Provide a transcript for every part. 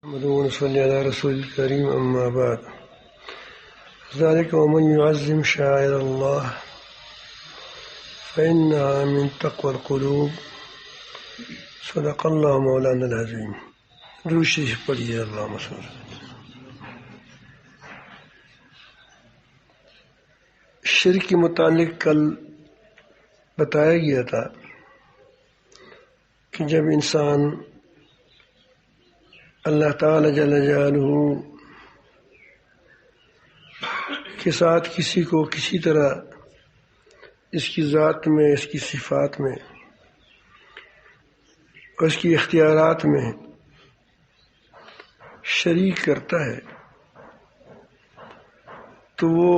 محمد صلی علی رسول الکریم اما بعد ذلك ومن يعظم شعائر الله فإنها من تقوى القلوب صدق اللہ مولانا العظیم. درود شریف پڑھیے. اللہم صل. شرک کے متعلق کل بتایا گیا تھا کہ جب انسان اللہ تعالی جل جلالہ کے ساتھ کسی کو کسی طرح اس کی ذات میں، اس کی صفات میں اور اس کی اختیارات میں شریک کرتا ہے تو وہ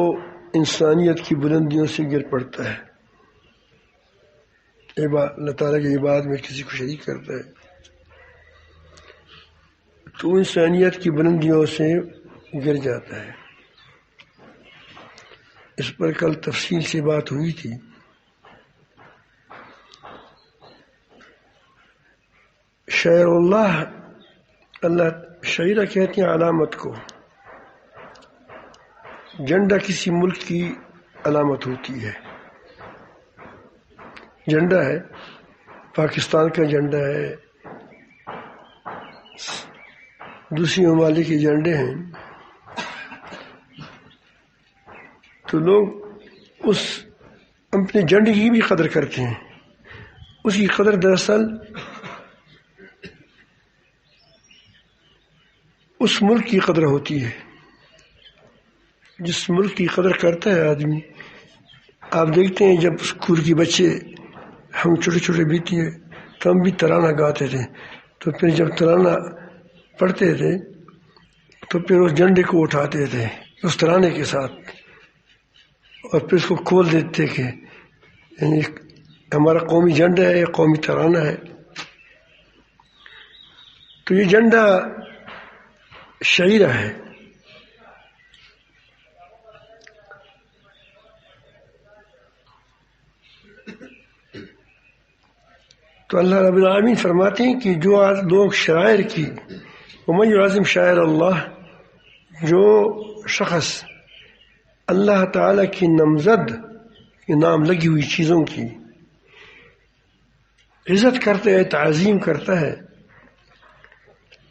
انسانیت کی بلندیوں سے گر پڑتا ہے. اللہ تعالیٰ کی عبادت میں کسی کو شریک کرتا ہے تو انسانیت کی بلندیوں سے گر جاتا ہے. اس پر کل تفصیل سے بات ہوئی تھی. شعائر اللہ شعیرہ کہتے ہیں علامت کو. جھنڈا کسی ملک کی علامت ہوتی ہے. جھنڈا ہے، پاکستان کا جھنڈا ہے، دوسری ممالک کے جھنڈے ہیں، تو لوگ اس اپنے جھنڈے کی بھی قدر کرتے ہیں. اس کی قدر دراصل اس ملک کی قدر ہوتی ہے. جس ملک کی قدر کرتا ہے آدمی. آپ دیکھتے ہیں جب اسکول کے بچے، ہم چھوٹے چھوٹے بھی تھے تو ہم بھی ترانہ گاتے تھے، تو پھر جب ترانہ پڑھتے تھے تو پھر اس جھنڈے کو اٹھاتے تھے اس ترانے کے ساتھ اور پھر اس کو کھول دیتے کہ یعنی ہمارا قومی جھنڈا ہے، قومی ترانہ ہے. تو یہ جھنڈا شعیرہ ہے. تو اللہ رب العالمین فرماتے ہیں کہ جو آج لوگ شاعر کی ومن یعظم شعائر اللہ، جو شخص اللہ تعالی کی نامزد کے نام لگی ہوئی چیزوں کی عزت کرتا ہے، تعظیم کرتا ہے،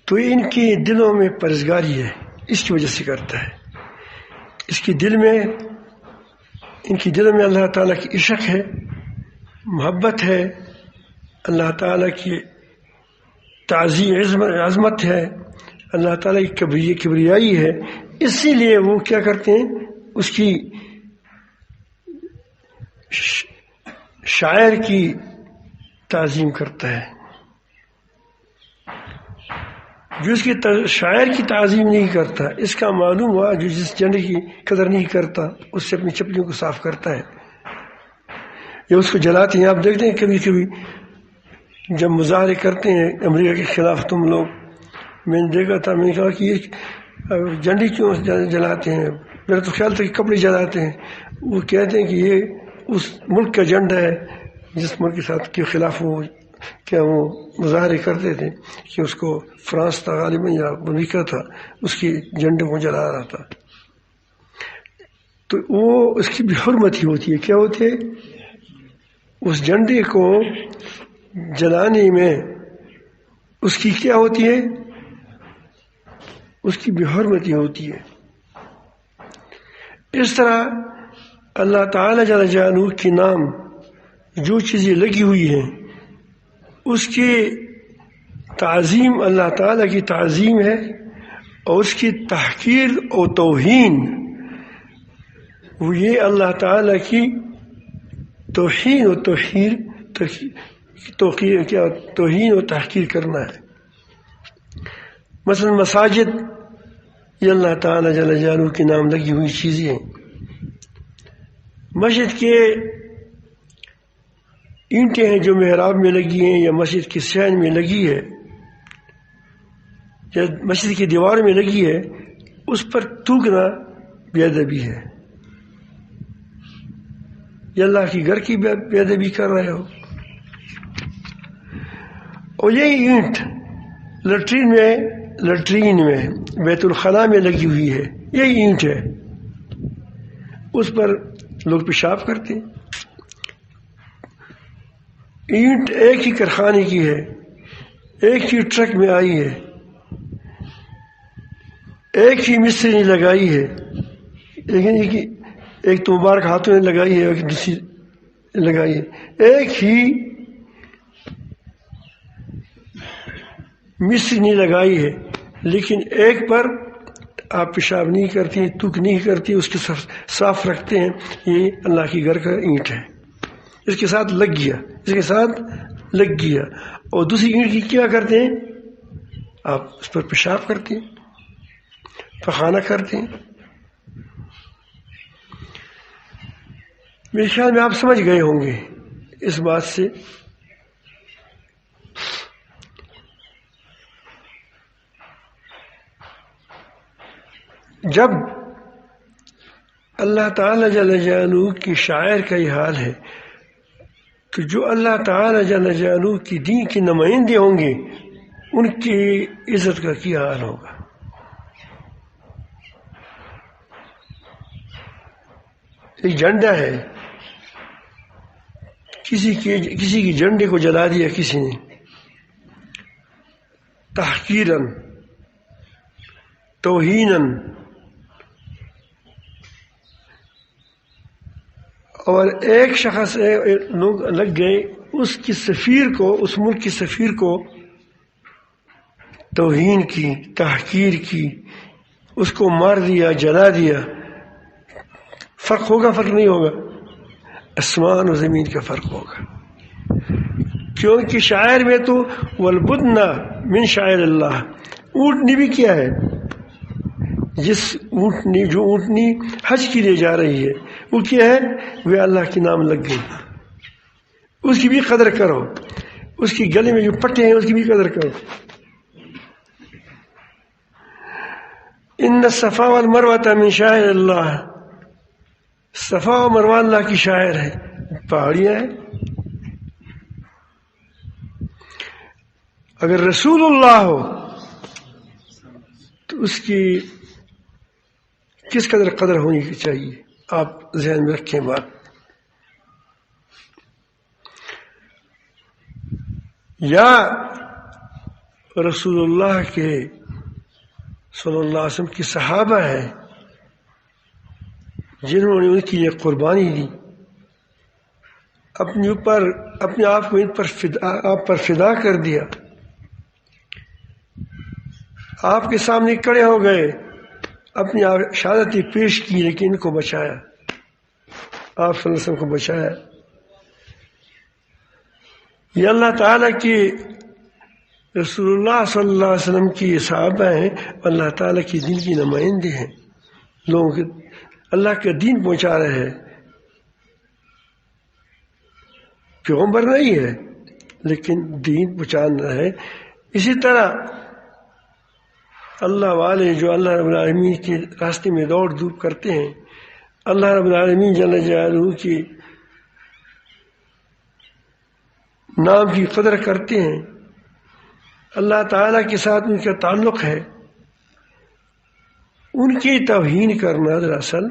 تو ان کے دلوں میں پرہیزگاری ہے. اس کی وجہ سے کرتا ہے. ان کی دلوں میں اللہ تعالیٰ کی عشق ہے، محبت ہے، اللہ تعالیٰ کی تعظیم عظمت ہے، اللہ تعالیٰ کی کبریائی ہے. اسی لیے وہ کیا کرتے ہیں، اس کی شاعر کی تعظیم کرتا ہے. جو اس کی شاعر کی تعظیم نہیں کرتا، اس کا معلوم ہوا جو جس جھنڈے کی قدر نہیں کرتا اس سے اپنی چپلیوں کو صاف کرتا ہے یا اس کو جلاتے ہیں. آپ دیکھتے ہیں کبھی کبھی جب مظاہرے کرتے ہیں امریکہ کے خلاف تم لوگ، میں نے دیکھا تھا، میں نے کہا کہ یہ جھنڈے کیوں جلاتے ہیں؟ میرا تو خیال تھا کہ کپڑے جلاتے ہیں. وہ کہتے ہیں کہ یہ اس ملک کا جھنڈا ہے جس ملک کے ساتھ کے خلاف وہ مظاہرے کرتے تھے، کہ اس کو فرانس تھا غالباً یا امریکہ تھا، اس کی جھنڈے کو جلا رہا تھا. تو وہ اس کی بھی حرمت ہی ہوتی ہے. کیا ہوتی ہے؟ اس جھنڈے کو جلانے میں اس کی کیا ہوتی ہے؟ اس کی بے حرمتی ہوتی ہے. اس طرح اللہ تعالی جل جلالہ کے نام جو چیزیں لگی ہوئی ہیں اس کی تعظیم اللہ تعالی کی تعظیم ہے، اور اس کی تحقیر و توہین وہ یہ اللہ تعالی کی توہین و توہین و تحقیر کرنا ہے. مثلا مساجد یہ اللہ تعالی جل جلالہ کے نام لگی ہوئی چیزیں ہیں. مسجد کے اینٹیں ہیں جو محراب میں لگی ہیں یا مسجد کے صحن میں لگی ہے یا مسجد کی دیوار میں لگی ہے، اس پر تھوکنا بے ادبی ہے. یہ اللہ کی گھر کی بے ادبی کر رہے ہو. اور یہی اینٹ لٹرین میں لٹرین میں بیت الخلاء میں لگی ہوئی ہے، یہی اینٹ ہے، اس پر لوگ پیشاب کرتے ہیں۔ اینٹ ایک ہی کارخانے کی ہے، ایک ہی ٹرک میں آئی ہے، ایک ہی مستری نے لگائی ہے، لیکن ایک تو مبارک ہاتھوں نے لگائی ہے، ایک دوسری لگائی ہے، ایک ہی مستری نے لگائی ہے، لیکن ایک پر آپ پیشاب نہیں کرتی، تھوک نہیں کرتی، اس کے صاف رکھتے ہیں۔ یہ اللہ کی گھر کا اینٹ ہے، اس کے ساتھ لگ گیا، اس کے ساتھ لگ گیا۔ اور دوسری اینٹ کی کیا کرتے ہیں؟ آپ اس پر پیشاب کرتے ہیں، پخانہ کرتے ہیں۔ میرے خیال میں آپ سمجھ گئے ہوں گے اس بات سے۔ جب اللہ تعالی جل جلالہ کی شاعر کا یہ حال ہے کہ جو اللہ تعالی جل جلالہ کی دین کے نمائندے ہوں گے ان کی عزت کا کیا حال ہوگا۔ ایک جھنڈا ہے، کسی کی جھنڈے کو جلا دیا کسی نے تحقیراً، توہیناً، اور ایک شخص لوگ لگ گئے اس کی سفیر کو، اس ملک کی سفیر کو توہین کی، تحقیر کی، اس کو مار دیا، جلا دیا۔ فرق ہوگا؟ فرق نہیں ہوگا، آسمان و زمین کا فرق ہوگا۔ کیونکہ شاعر میں تو والبدن من شاعر اللہ، اونٹنی بھی کیا ہے؟ جو اونٹنی حج کے لیے جا رہی ہے وہ کیا ہے؟ وہ اللہ کے نام لگ گئی، اس کی بھی قدر کرو، اس کی گلے میں جو پٹے ہیں اس کی بھی قدر کرو۔ ان الصفا والمروہ من شاعر اللہ، صفا و مروہ اللہ کی شاعر ہے، پہاڑیاں ہیں۔ اگر رسول اللہ ہو تو اس کی کس قدر ہونی چاہیے، آپ ذہن میں رکھیں بات۔ یا رسول اللہ کے صلی اللہ علیہ وسلم کی صحابہ ہیں جنہوں نے ان کی یہ قربانی دی، اپنے آپ کو آپ پر فدا کر دیا، آپ کے سامنے کھڑے ہو گئے، اپنی شہادت پیش کی، لیکن ان کو بچایا، آپ صلی اللہ علیہ وسلم کو بچایا۔ یہ اللہ تعالیٰ کی رسول اللہ صلی اللہ علیہ وسلم کی صحابہ ہیں، اللہ تعالیٰ کی دین کی نمائندے ہیں، لوگوں کے اللہ کا دین پہنچا رہے ہیں۔ پیغمبر نہیں ہے لیکن دین پہنچانا ہے۔ اسی طرح اللہ والے جو اللہ رب العالمین کے راستے میں دوڑ دھوپ کرتے ہیں، اللہ رب العالمین جل جلالہ کی نام کی قدر کرتے ہیں، اللہ تعالیٰ کے ساتھ ان کا تعلق ہے، ان کی توہین کرنا دراصل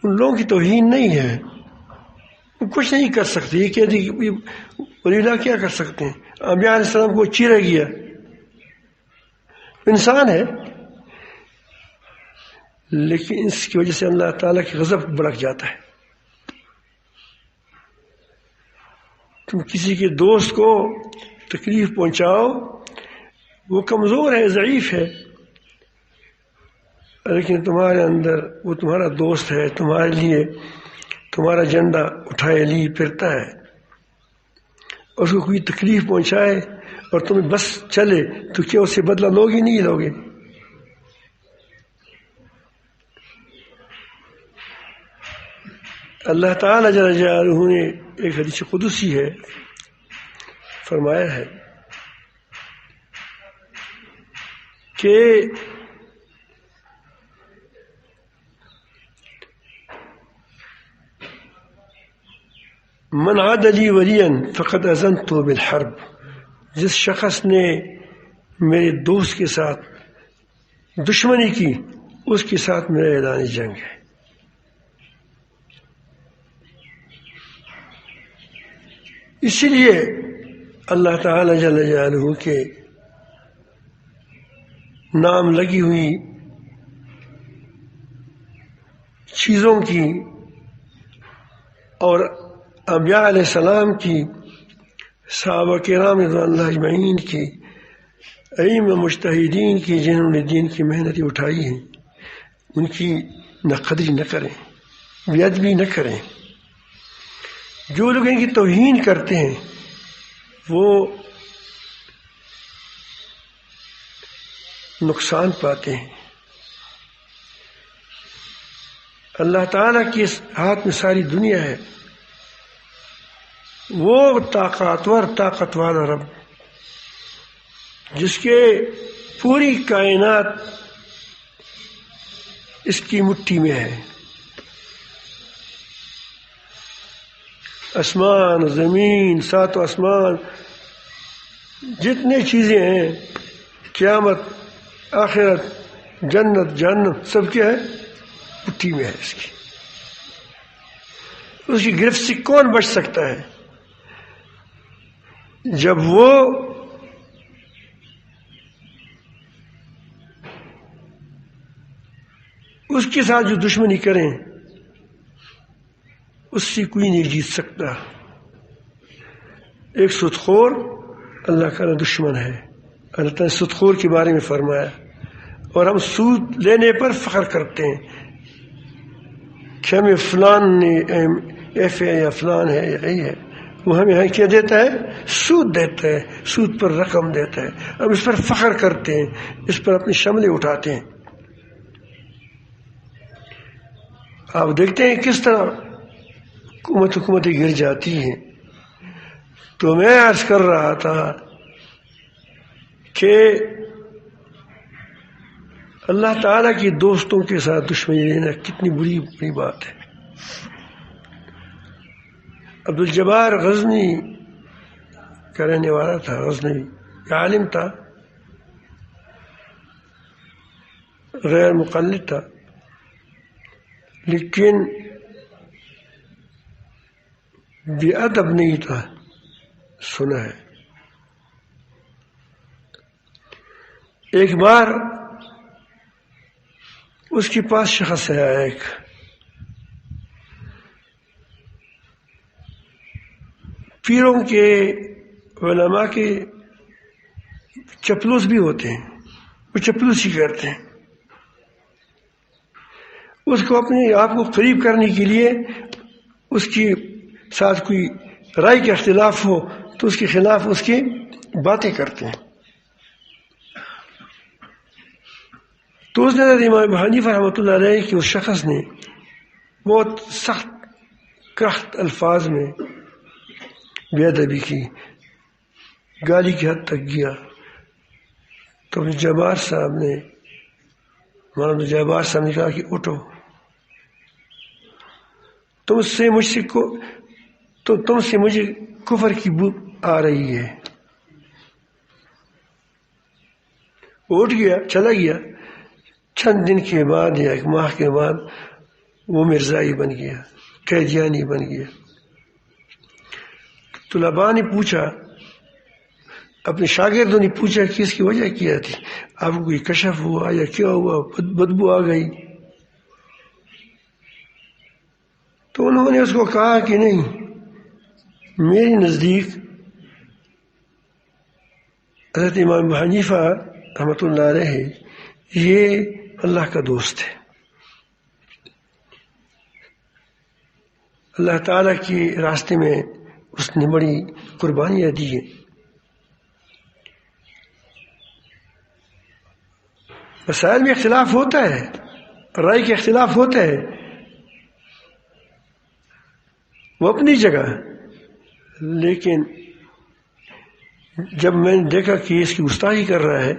ان لوگوں کی توہین نہیں ہے، وہ کچھ نہیں کر سکتے۔ یہ کہتے کہ ولی اللہ کیا کر سکتے ہیں؟ انبیاء علیہ السلام کو چیرا گیا، انسان ہے، لیکن اس کی وجہ سے اللہ تعالیٰ کی غضب بھڑک جاتا ہے۔ تم کسی کے دوست کو تکلیف پہنچاؤ، وہ کمزور ہے، ضعیف ہے، لیکن تمہارے اندر وہ تمہارا دوست ہے، تمہارے لیے تمہارا جھنڈا اٹھائے لیے پھرتا ہے، اس کو کوئی تکلیف پہنچائے اور تمہیں بس چلے تو کیا اس سے بدلہ لوگے؟ نہیں لوگے۔ اللہ تعالیٰ جل جلالہ نے ایک حدیث قدسی ہے فرمایا ہے کہ من عاد لی ولیا فقد اذنت بالحرب، جس شخص نے میرے دوست کے ساتھ دشمنی کی، اس کے ساتھ میرا اعلان جنگ ہے۔ اسی لیے اللہ تعالی جل جلالہ کے نام لگی ہوئی چیزوں کی اور انبیاء علیہ السلام کی، صحابہ کرام رضوان اللہ اجمعین کی، ائمہ مجتہدین کی جنہوں نے دین کی محنتیں اٹھائی ہیں، ان کی نہ قدری نہ کریں، بے ادبی نہ کریں۔ جو لوگ ان کی توہین کرتے ہیں وہ نقصان پاتے ہیں۔ اللہ تعالیٰ کے ہاتھ میں ساری دنیا ہے، وہ طاقت والا رب جس کے پوری کائنات اس کی مٹھی میں ہے، آسمان زمین، ساتوں آسمان، جتنے چیزیں ہیں، قیامت آخرت جنت جہنم، سب کیا ہے؟ مٹھی میں ہے اس کی گرفت سے کون بچ سکتا ہے؟ جب وہ اس کے ساتھ جو دشمنی کریں اس سے کوئی نہیں جیت سکتا۔ ایک سودخور اللہ کا دشمن ہے، اللہ تعالیٰ نے سودخور کے بارے میں فرمایا، اور ہم سود لینے پر فخر کرتے ہیں کہ ہمیں فلان نے ایف ہے یا فلان ہے یا یہی ہے، وہ ہمیں یہاں کیا دیتا ہے؟ سود دیتا ہے، سود پر رقم دیتا ہے، ہم اس پر فخر کرتے ہیں، اس پر اپنی شملیں اٹھاتے ہیں۔ آپ دیکھتے ہیں کس طرح حکومتیں گر جاتی ہیں۔ تو میں عرض کر رہا تھا کہ اللہ تعالیٰ کی دوستوں کے ساتھ دشمنی لینا کتنی بری بات ہے۔ عبد الجبار غزنی کا رہنے والا تھا، غزنوی عالم تھا، غیر مقلد تھا، لیکن بے ادب نہیں تھا، سنا ہے۔ ایک بار اس کے پاس شخص آیا، ایک پیروں کے علماء کے چپلوس بھی ہوتے ہیں، وہ چپلوس ہی کرتے ہیں۔ اس کو اپنے آپ کو قریب کرنے کے لیے اس کی ساتھ کوئی رائے کے اختلاف ہو تو اس کے خلاف اس کی باتیں کرتے ہیں۔ تو اس نے امام ابو حنیفہ رحمۃ اللہ علیہ کہ اس شخص نے بہت سخت قحط الفاظ میں بے ادبی کی، گالی کی حد تک گیا۔ تو جبار صاحب نے مولانا جبار صاحب نے کہا کہ اٹھو، تم سے مجھے کفر کی بو آ رہی ہے۔ وہ اٹھ گیا، چلا گیا۔ چند دن کے بعد یا ایک ماہ کے بعد وہ مرزائی بن گیا، قیدیانی بن گیا۔ طلباء نے پوچھا، اپنے شاگردوں نے پوچھا کہ اس کی وجہ کیا تھی، آپ کو کوئی کشف ہوا یا کیا ہوا، بدبو آ گئی؟ تو انہوں نے اس کو کہا کہ نہیں، میرے نزدیک حضرت امام ابو حنیفہ رحمۃ اللہ علیہ یہ اللہ کا دوست ہے، اللہ تعالیٰ کے راستے میں اس نے بڑی قربانیاں دی ہیں۔ مسائل میں اختلاف ہوتا ہے، رائے کے اختلاف ہوتا ہے، وہ اپنی جگہ، لیکن جب میں نے دیکھا کہ اس کی گستاخی کر رہا ہے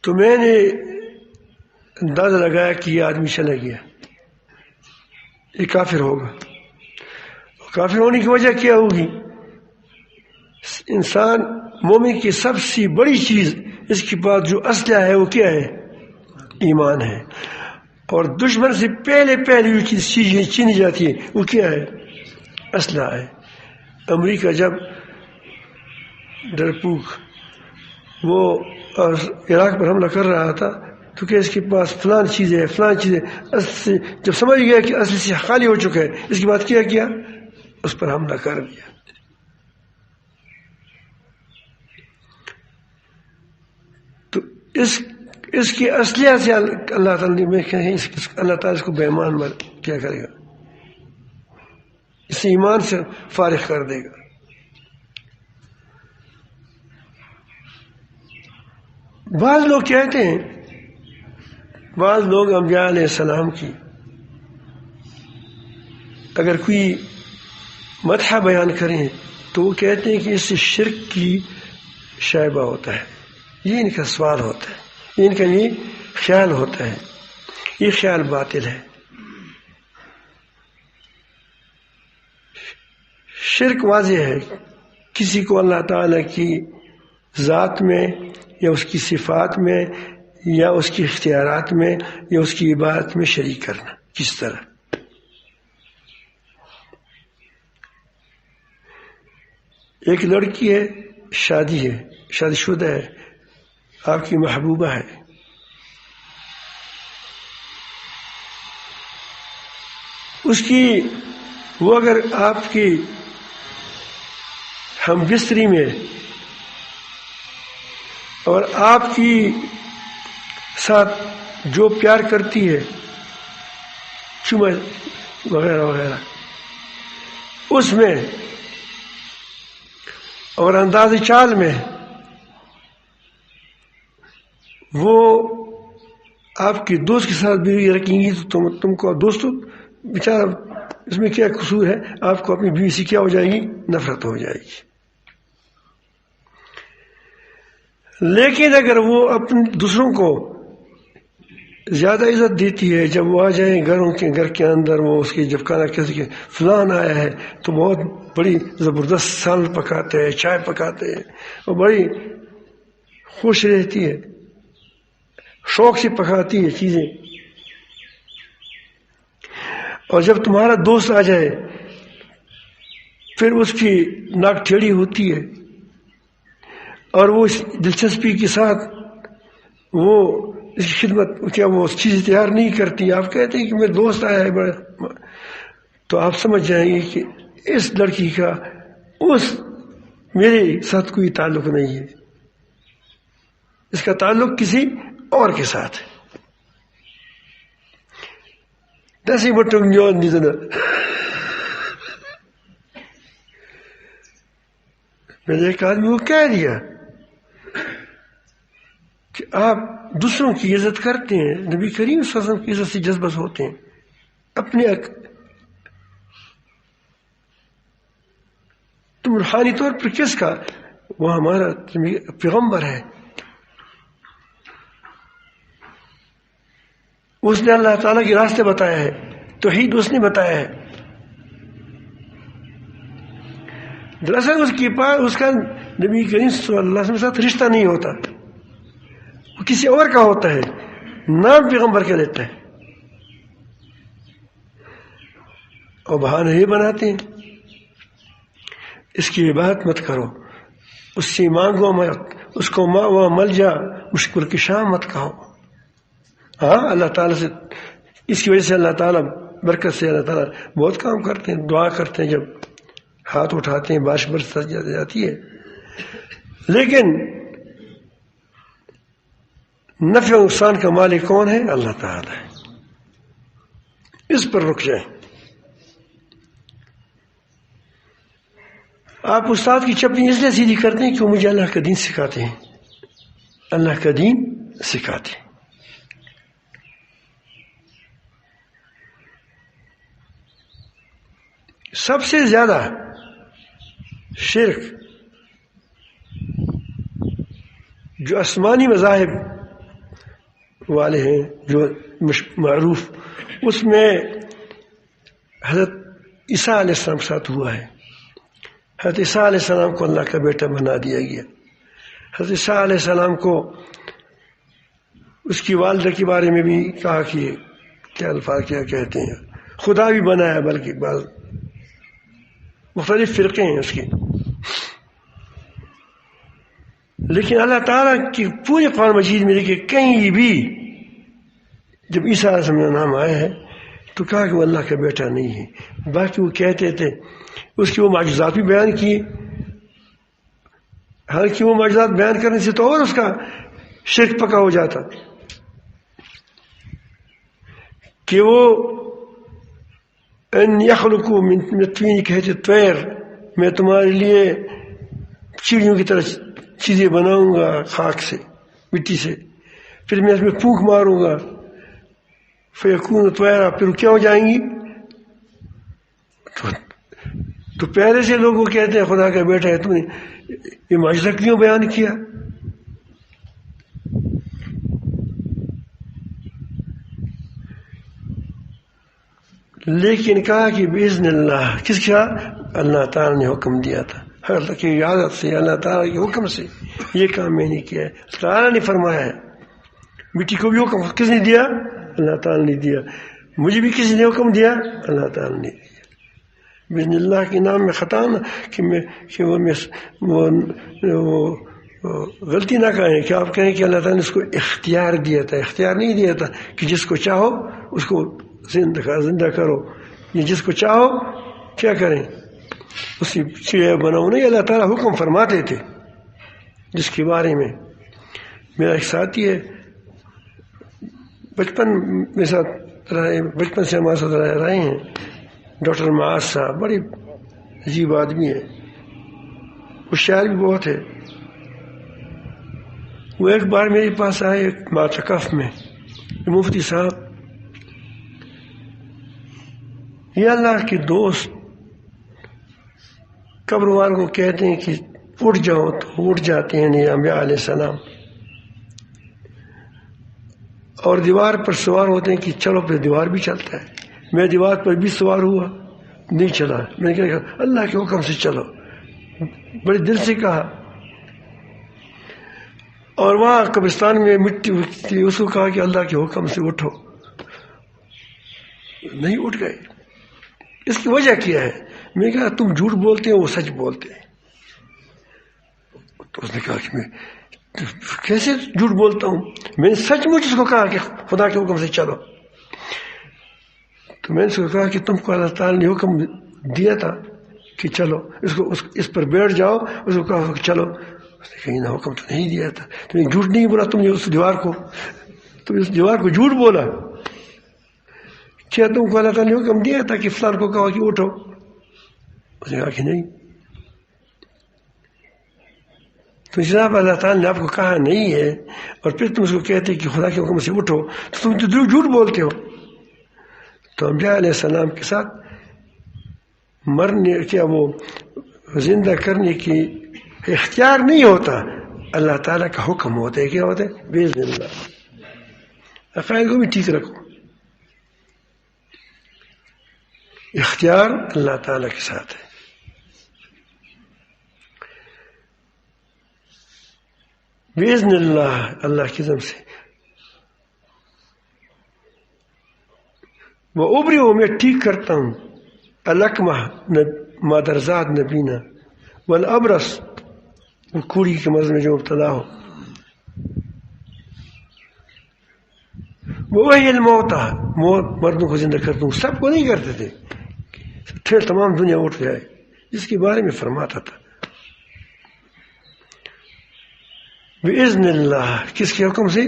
تو میں نے اندازہ لگایا کہ یہ آدمی چلا گیا، یہ کافر ہوگا۔ کافر ہونے کی وجہ کیا ہوگی؟ انسان مومن کی سب سے بڑی چیز اس کے بعد جو اسلحہ ہے وہ کیا ہے؟ ایمان ہے. اور دشمن سے پہلے جو چیزیں چینی جاتی ہے وہ کیا ہے؟ اسلحہ ہے. امریکہ جب ڈرپوک وہ عراق پر حملہ کر رہا تھا تو کہ اس کے پاس فلان چیز ہے فلان چیز ہے، جب سمجھ گیا کہ اصل سے خالی ہو چکا ہے، اس کے بعد کیا اس پر حملہ کر دیا. تو اس کی اصلیت سے اللہ تعالیٰ نے اللہ تعالیٰ اس کو بے ایمان کیا کرے گا، اسے ایمان سے فارغ کر دے گا. بعض لوگ کہتے ہیں، بعض لوگ انبیاء علیہ السلام کی اگر کوئی مدح بیان کریں تو وہ کہتے ہیں کہ اس سے شرک کی شائبہ ہوتا ہے. یہ ان کا سوال ہوتا ہے، ان کا یہ خیال ہوتا ہے. یہ خیال باطل ہے. شرک واضح ہے، کسی کو اللہ تعالیٰ کی ذات میں یا اس کی صفات میں یا اس کی اختیارات میں یا اس کی عبادت میں شریک کرنا. کس طرح؟ ایک لڑکی ہے، شادی شدہ ہے، آپ کی محبوبہ ہے، اس کی وہ اگر آپ کی ہم بستری میں اور آپ کی ساتھ جو پیار کرتی ہے، چوما وغیرہ وغیرہ، اس میں اور انداز چال میں وہ آپ کی دوست کے ساتھ بیوی رکھیں گی تو تم کو دوستو بیچارہ اس میں کیا قصور ہے؟ آپ کو اپنی بیوی سے کیا ہو جائے گی؟ نفرت ہو جائے گی. لیکن اگر وہ اپنے دوسروں کو زیادہ عزت دیتی ہے، جب وہ آ جائیں گھر کے اندر، وہ اس کی جب کھانا کہتے کہ فلان آیا ہے تو بہت بڑی زبردست سالن پکاتے ہیں، چائے پکاتے ہیں، اور بڑی خوش رہتی ہے، شوق سے پکاتی ہے چیزیں. اور جب تمہارا دوست آ جائے پھر اس کی ناک ٹیڑھی ہوتی ہے اور وہ اس دلچسپی کے ساتھ وہ اس کی خدمت کیا وہ چیزیں تیار نہیں کرتی. آپ کہتے ہیں کہ میرے دوست آیا ہے بڑا، تو آپ سمجھ جائیں گے کہ اس لڑکی کا میرے ساتھ کوئی تعلق نہیں ہے، اس کا تعلق کسی اور کے ساتھ ہے. دس بٹوں میں نے ایک آدمی کو کہہ دیا کہ آپ دوسروں کی عزت کرتے ہیں، نبی کریم صلی اللہ علیہ وسلم کی عزت سے جذبت ہوتے ہیں، اپنے تم روحانی طور پر کس کا؟ وہ ہمارا پیغمبر ہے، اس نے اللہ تعالیٰ کے راستے بتایا ہے، توحید اس نے بتایا ہے. دراصل اس کا نبی کریم صلی اللہ علیہ وسلم کے ساتھ رشتہ نہیں ہوتا، وہ کسی اور کا ہوتا ہے، نام پیغمبر کا لیتا ہے، اور بہانے یہ بناتے ہیں اس کی عبادت مت کرو، اس سے مانگو مت، اس کو ماں مل جا مشکل کی شام مت کہو. ہاں اللہ تعالیٰ سے اس کی وجہ سے اللہ تعالیٰ برکت سے اللہ تعالیٰ بہت کام کرتے ہیں، دعا کرتے ہیں، جب ہاتھ اٹھاتے ہیں بارش برس جاتی ہے. لیکن نفع و نقصان کا مالک کون ہے؟ اللہ تعالیٰ ہے. اس پر رک جائیں. آپ استاد کی چپنی اس لیے سیدھی کرتے ہیں کہ وہ مجھے اللہ کا دین سکھاتے ہیں، اللہ کا دین سکھاتے ہیں. سب سے زیادہ شرک جو آسمانی مذاہب والے ہیں، جو معروف، اس میں حضرت عیسیٰ علیہ السلام کے ساتھ ہوا ہے، حضرت عیسیٰ علیہ السلام کو اللہ کا بیٹا بنا دیا گیا. حضرت عیسیٰ علیہ السلام کو اس کی والدہ کے بارے میں بھی کہا کہ کیا الفاظ کیا کہتے ہیں، خدا بھی بنایا، بلکہ بعض مختلف فرقے ہیں اس کے. لیکن اللہ تعالیٰ کی پورے قرآن مجید میں دیکھیے کہیں بھی جب عیسیٰ علیہ السلام کا نام آیا ہے تو کہا کہ وہ اللہ کا بیٹا نہیں ہے. باقی وہ کہتے تھے، اس کے وہ معجزات بھی بیان کیے، حالانکہ وہ معجزات بیان کرنے سے تو اور اس کا شرک پکا ہو جاتا کہ وہ ان یخلقوا من طین کہتے طیر، میں تمہارے لیے چڑیوں کی طرح چیزیں بناؤں گا خاک سے، مٹی سے، پھر میں اس میں پھونک ماروں گا فیکون طیرا، پھر کیا ہو جائیں گی. تو پہلے سے لوگ وہ کہتے ہیں خدا کا بیٹا ہے، تم نے یہ معجزہ کیوں بیان کیا؟ لیکن کہا کہ باذن اللہ، کس کا؟ اللہ تعالیٰ نے حکم دیا تھا، ہر کی عادت سے، اللہ تعالیٰ کے حکم سے یہ کام میں نے کیا ہے. تعالیٰ نے فرمایا ہے. مٹی کو بھی حکم کس نے دیا؟ اللہ تعالیٰ نے دیا. مجھے بھی کسی نے حکم دیا؟ اللہ تعالیٰ نے دیا. باذن اللہ کے نام میں خطا نہ کہ وہ غلطی نہ کہیں کہ آپ کہیں کہ اللہ تعالیٰ نے اس کو اختیار دیا تھا. اختیار نہیں دیا تھا کہ جس کو چاہو اس کو زندہ کرو، یا جس کو چاہو کیا کریں اس کی چڑیا بناؤ. نہیں، اللہ تعالیٰ حکم فرماتے تھے. جس کے بارے میں میرا ایک ساتھی ہے، بچپن میرے ساتھ رہے، بچپن سے ہمارے ساتھ رہے ہیں، ڈاکٹر معاذ صاحب، بڑی عجیب آدمی ہے، وہ شاعر بھی بہت ہے. وہ ایک بار میرے پاس آئے معتکف میں، مفتی صاحب، یہ اللہ کے دوست قبر والوں کو کہتے ہیں کہ اٹھ جاؤ تو اٹھ جاتے ہیں نہیں انبیاء علیہ السلام، اور دیوار پر سوار ہوتے ہیں کہ چلو، پھر دیوار بھی چلتا ہے. میں دیوار پر بھی سوار ہوا، نہیں چلا. میں نے کہا اللہ کے حکم سے چلو، بڑے دل سے کہا. اور وہاں قبرستان میں مٹی تھی، اس کو کہا کہ اللہ کے حکم سے اٹھو، نہیں اٹھ گئے. اس کی وجہ کیا ہے؟ میں نے کہا تم جھوٹ بولتے ہو، وہ سچ بولتے ہیں. تو اس نے کہا کہ میں کیسے جھوٹ بولتا ہوں؟ میں نے سچ مچ اس کو کہا کہ خدا کے حکم سے چلو. تو میں نے اس کو کہا کہ تم کو اللہ تعالیٰ نے حکم دیا تھا کہ چلو، اس پر بیٹھ جاؤ. اس کو کہا کہ چلو. اس نے کہا نہ، حکم تو نہیں دیا تھا. تم نے جھوٹ نہیں بولا، تم نے اس دیوار کو جھوٹ بولا. کیا تم کو اللہ تعالیٰ نے حکم دیا تھا کہ فلان کو کہا کہ اٹھو؟ اس نے کہا کہ نہیں. تو جناب اللہ تعالیٰ نے آپ کو کہا نہیں ہے، اور پھر تم اس کو کہتے کہ خدا کے حکم سے اٹھو، تو تم تو جھوٹ بولتے ہو. تو انبیاء علیہ السلام کے ساتھ مرنے کیا وہ زندہ کرنے کی اختیار نہیں ہوتا، اللہ تعالیٰ کا حکم ہوتا ہے. کیا ہوتا ہے؟ باذن اللہ. عقائد کو بھی ٹھیک رکھو. اختیار اللہ تعالیٰ کے ساتھ ہے. باذن اللہ، اللہ کی ذم سے. وہ ابری ہو، میں ٹھیک کرتا ہوں، الکمہ مادرزاد نبینا، والابرس کوڑی کے مرض میں جو مبتلا ہو، وہی الموتى، موت مردوں کو زندہ کرتا ہوں. سب کو نہیں کرتے تھے، پھر تمام دنیا اٹھ جائے، جس کے بارے میں فرماتا تھا باذن اللہ، کس کے حکم سے.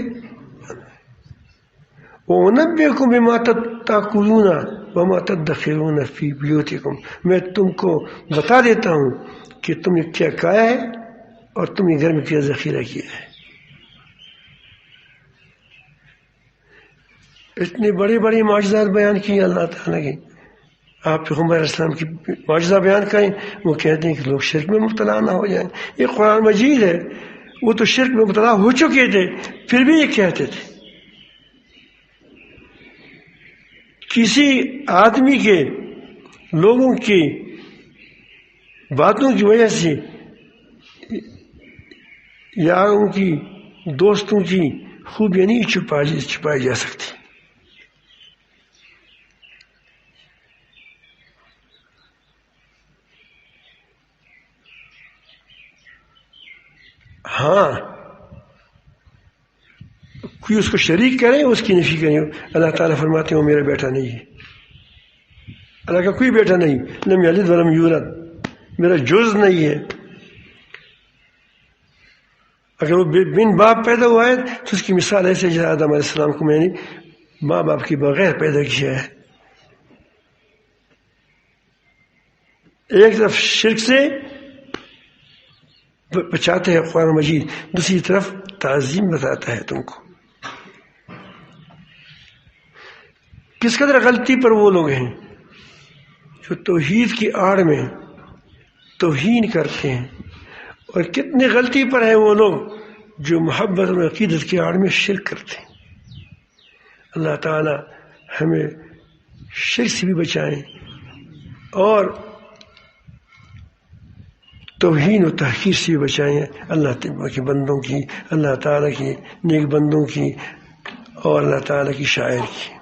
وَأُنَبِّئُكُم بِمَا تَأْكُلُونَ وَمَا تَدَّخِرُونَ فِي بُيُوتِكُم، میں تم کو بتا دیتا ہوں کہ تم نے کیا کھایا ہے اور تم نے گھر میں کیا ذخیرہ کیا ہے. اتنے بڑے بڑے معجزات بیان کیے اللہ تعالیٰ کے. آپ پیغمبر علیہ السلام کی معجزہ بیان کریں، وہ کہتے ہیں کہ لوگ شرک میں مبتلا نہ ہو جائیں. یہ قرآن مجید ہے. وہ تو شرک میں مبتلا ہو چکے تھے، پھر بھی یہ کہتے تھے. کسی آدمی کے، لوگوں کی باتوں کی وجہ سے یا ان کی دوستوں کی خوبیاں نہیں چھپائی جا سکتی. ہاں کوئی اس کو شریک کرے اس کی نفی کرے. اللہ تعالیٰ فرماتے ہیں وہ میرا بیٹا نہیں ہے. اللہ کا کوئی بیٹا نہیں. لم یلد ولم یولد، میرا جز نہیں ہے. اگر وہ بن باپ پیدا ہوا ہے تو اس کی مثال ایسے جیسے آدم علیہ السلام کو میں نے ماں باپ کے بغیر پیدا کیا ہے. ایک طرف شرک سے بچاتے ہیں قرآن مجید، دوسری طرف تعظیم بتاتا ہے تم کو. کس قدر غلطی پر وہ لوگ ہیں جو توحید کی آڑ میں توہین کرتے ہیں، اور کتنی غلطی پر ہیں وہ لوگ جو محبت اور عقیدت کی آڑ میں شرک کرتے ہیں. اللہ تعالی ہمیں شرک سے بھی بچائیں اور توہین و تحقیر سے بھی بچائیں. اللہ کے بندوں کی، اللہ تعالیٰ کی نیک بندوں کی اور اللہ تعالیٰ کی شاعر کی.